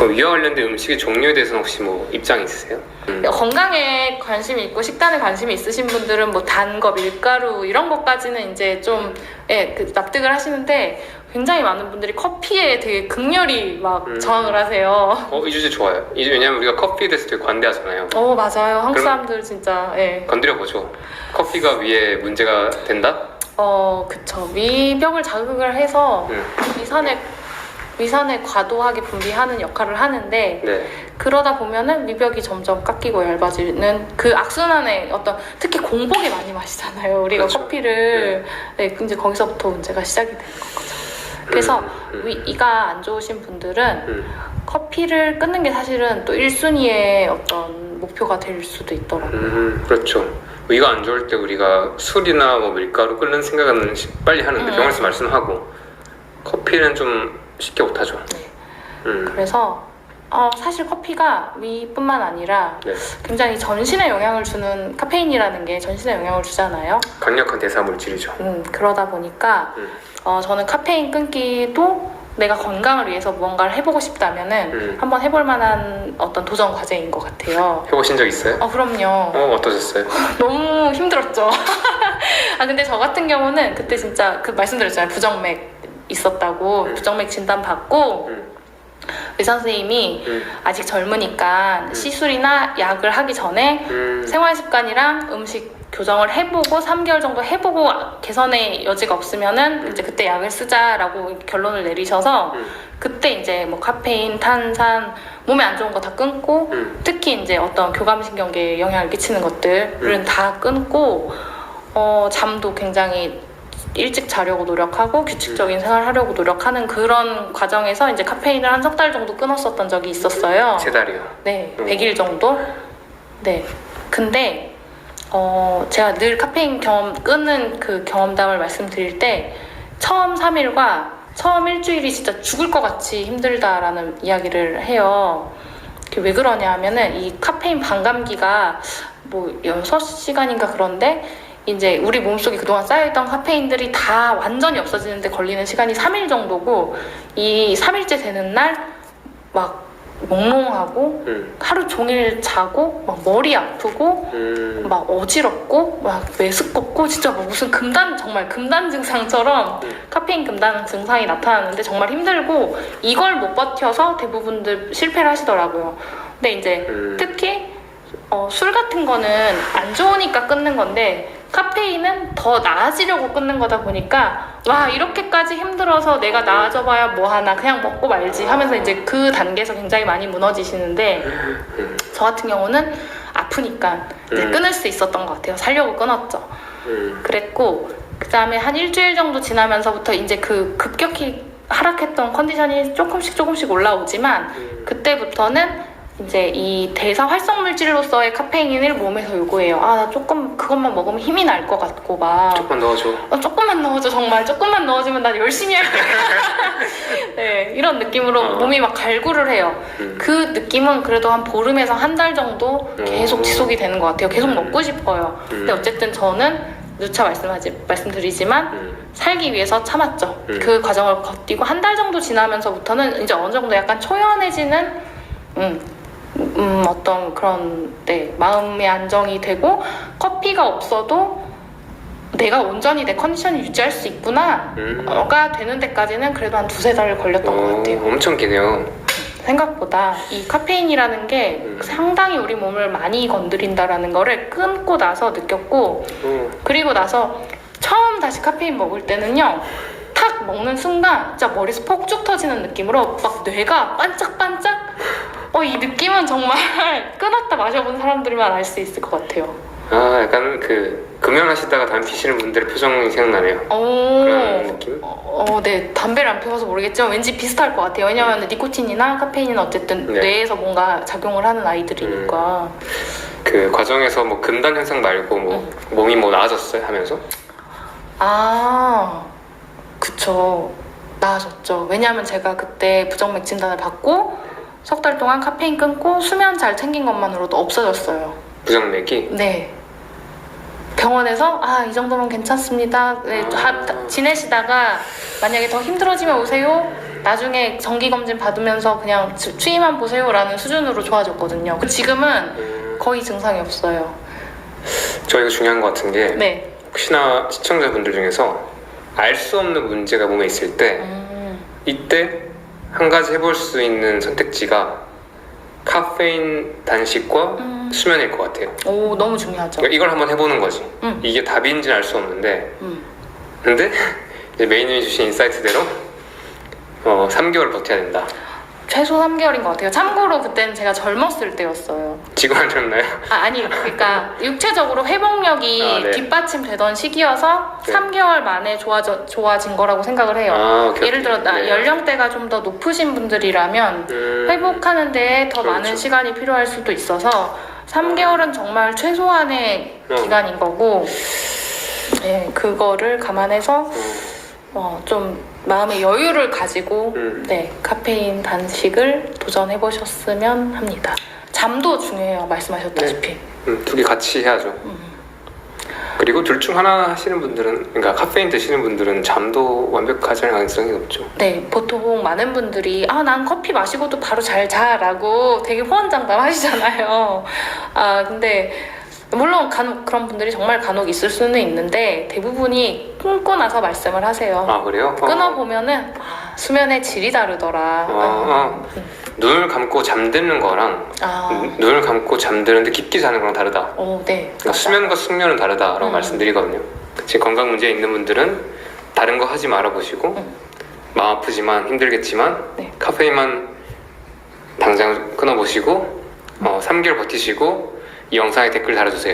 위와 관련된 음식의 종류에 대해서는 혹시 뭐 입장 있으세요? 건강에 관심이 있고 식단에 관심이 있으신 분들은 뭐 단 거, 밀가루 이런 것까지는 이제 좀 납득을 하시는데 굉장히 많은 분들이 커피에 되게 극렬히 막 저항을 하세요. 이 주제 좋아요. 왜냐면 우리가 커피에 대해서 되게 관대하잖아요. 맞아요. 한국 사람들 진짜 건드려보죠. 커피가 위에 문제가 된다? 그쵸. 위벽을 자극을 해서 위산을 과도하게 분비하는 역할을 하는데 네. 그러다 보면은 위벽이 점점 깎이고 얇아지는 그 악순환의 특히 공복에 많이 마시잖아요. 우리가 그렇죠. 커피를 이제 거기서부터 문제가 시작이 되는 거죠. 그래서 위가 안 좋으신 분들은 커피를 끊는 게 사실은 또 1순위의 어떤 목표가 될 수도 있더라고요. 그렇죠. 위가 안 좋을 때 우리가 술이나 뭐 밀가루 끓는 생각은 빨리 하는데 병원에서 말씀하고 커피는 좀 쉽게 못하죠. 그래서 사실 커피가 위뿐만 아니라 굉장히 전신에 영향을 주는 카페인이라는 게 전신에 영향을 주잖아요. 강력한 대사 물질이죠. 그러다 보니까 저는 카페인 끊기도 내가 건강을 위해서 무언가를 해보고 싶다면은 한번 해볼 만한 어떤 도전 과제인 것 같아요. 해보신 적 있어요? 그럼요. 어떠셨어요? 너무 힘들었죠. 근데 저 같은 경우는 그때 진짜 말씀드렸잖아요. 부정맥 있었다고. 부정맥 진단 받고 의사 선생님이 아직 젊으니까 시술이나 약을 하기 전에 생활 습관이랑 음식 교정을 해보고 3개월 정도 해보고 개선의 여지가 없으면은 이제 그때 약을 쓰자라고 결론을 내리셔서 그때 이제 뭐 카페인, 탄산, 몸에 안 좋은 거 다 끊고 특히 이제 어떤 교감신경계에 영향을 끼치는 것들은 다 끊고 잠도 굉장히 일찍 자려고 노력하고 규칙적인 생활을 하려고 노력하는 그런 과정에서 이제 카페인을 한 3달 정도 끊었었던 적이 있었어요. 3달이요? 네, 100일 정도? 네. 근데 제가 늘 카페인 끊는 그 경험담을 말씀드릴 때 처음 3일과 처음 일주일이 진짜 죽을 것 같이 힘들다라는 이야기를 해요. 왜 그러냐 하면은 이 카페인 반감기가 뭐 6시간인가 그런데 이제 우리 몸속에 그동안 쌓여있던 카페인들이 다 완전히 없어지는데 걸리는 시간이 3일 정도고 이 3일째 되는 날 막 몽롱하고 하루 종일 자고 막 머리 아프고 막 어지럽고 막 메스껍고 진짜 뭐 무슨 정말 금단 증상처럼 카페인 금단 증상이 나타나는데 정말 힘들고 이걸 못 버텨서 대부분들 실패를 하시더라고요. 근데 이제 특히 술 같은 거는 안 좋으니까 끊는 건데 카페인은 더 나아지려고 끊는 거다 보니까 와 이렇게까지 힘들어서 내가 나아져봐야 뭐하나 그냥 먹고 말지 하면서 이제 그 단계에서 굉장히 많이 무너지시는데 저 같은 경우는 아프니까 이제 끊을 수 있었던 것 같아요. 살려고 끊었죠. 그랬고 그 다음에 한 일주일 정도 지나면서부터 이제 그 급격히 하락했던 컨디션이 조금씩 올라오지만 그때부터는 이제 이 대사 활성 물질로서의 카페인을 몸에서 요구해요. 나 조금 그것만 먹으면 힘이 날 것 같고 막 조금만 넣어줘. 조금만 넣어줘. 정말 조금만 넣어주면 난 열심히 할게. 네, 이런 느낌으로 몸이 막 갈구를 해요. 그 느낌은 그래도 한 보름에서 한 달 정도 계속 지속이 되는 것 같아요. 계속 먹고 싶어요. 근데 어쨌든 저는 누차 말씀드리지만 살기 위해서 참았죠. 그 과정을 버티고 한 달 정도 지나면서부터는 이제 어느 정도 약간 초연해지는 어떤 그런 마음의 안정이 되고 커피가 없어도 내가 온전히 내 컨디션을 유지할 수 있구나가 되는 데까지는 그래도 한 2-3달 걸렸던 것 같아요. 엄청 기네요. 생각보다 이 카페인이라는 게 상당히 우리 몸을 많이 건드린다라는 거를 끊고 나서 느꼈고 그리고 나서 처음 다시 카페인 먹을 때는요 탁 먹는 순간 진짜 머리에서 폭죽 터지는 느낌으로 막 뇌가 반짝반짝 이 느낌은 정말 끊었다 마셔본 사람들만 알 수 있을 것 같아요. 약간 금연하시다가 담배 피시는 분들의 표정이 생각나네요. 그런 느낌? 네. 담배를 안 피워서 모르겠지만 왠지 비슷할 것 같아요. 왜냐면 니코틴이나 카페인은 어쨌든 뇌에서 뭔가 작용을 하는 아이들이니까. 그 과정에서 뭐 금단 현상 말고 몸이 나아졌어요 하면서? 그쵸. 나아졌죠. 왜냐하면 제가 그때 부정맥 진단을 받고 3달 동안 카페인 끊고 수면 잘 챙긴 것만으로도 없어졌어요. 부정맥이? 네. 병원에서 이 정도면 괜찮습니다. 지내시다가 만약에 더 힘들어지면 오세요. 나중에 정기검진 받으면서 그냥 추위만 보세요라는 수준으로 좋아졌거든요. 지금은 거의 증상이 없어요. 저 이거 중요한 것 같은 게 네. 혹시나 시청자분들 중에서 알 수 없는 문제가 몸에 있을 때 이때 한 가지 해볼 수 있는 선택지가 카페인 단식과 수면일 것 같아요. 오, 너무 중요하죠. 그러니까 이걸 한번 해보는 거지. 이게 답인지는 알 수 없는데 근데 이제 메인님이 주신 인사이트대로 3개월 버텨야 된다. 최소 3개월인 것 같아요. 참고로 그때는 제가 젊었을 때였어요. 지금 안 좋나요? 아니, 그러니까 육체적으로 회복력이 아, 네. 뒷받침되던 시기여서 네. 3개월 만에 좋아진 거라고 생각을 해요. 아, 오케이, 예를 들어 네. 연령대가 좀 더 높으신 분들이라면 회복하는 데에 더 그렇죠. 많은 시간이 필요할 수도 있어서 3개월은 정말 최소한의 기간인 거고, 네, 그거를 감안해서 좀 마음의 여유를 가지고 네, 카페인 단식을 도전해 보셨으면 합니다. 잠도 중요해요. 말씀하셨다시피. 두 개 같이 해야죠. 그리고 둘 중 하나 하시는 분들은, 그러니까 카페인 드시는 분들은 잠도 완벽하지 않을 가능성이 높죠. 네, 보통 많은 분들이 난 커피 마시고도 바로 잘 자라고 되게 호언장담 하시잖아요. 근데 물론 그런 분들이 정말 간혹 있을 수는 있는데 대부분이 끊고 나서 말씀을 하세요. 아, 그래요? 끊어보면은 수면의 질이 다르더라. 눈을 감고 잠드는 거랑 눈을 감고 잠드는데 깊게 자는 거랑 다르다. 네. 그러니까 수면과 숙면은 다르다라고 말씀드리거든요. 지금 건강 문제 있는 분들은 다른 거 하지 말아보시고 마음 아프지만 힘들겠지만 네. 카페인만 당장 끊어보시고 3개월 버티시고 이 영상에 댓글 달아주세요.